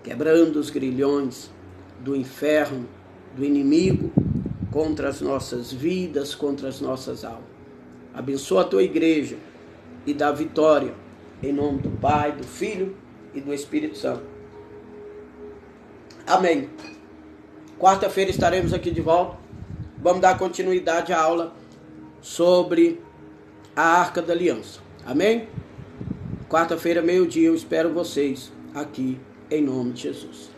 quebrando os grilhões do inferno, do inimigo, contra as nossas vidas, contra as nossas almas. Abençoa a tua igreja e dá vitória, em nome do Pai, do Filho e do Espírito Santo. Amém. Quarta-feira estaremos aqui de volta. Vamos dar continuidade à aula sobre a Arca da Aliança. Amém? Quarta-feira, meio-dia, eu espero vocês aqui, em nome de Jesus.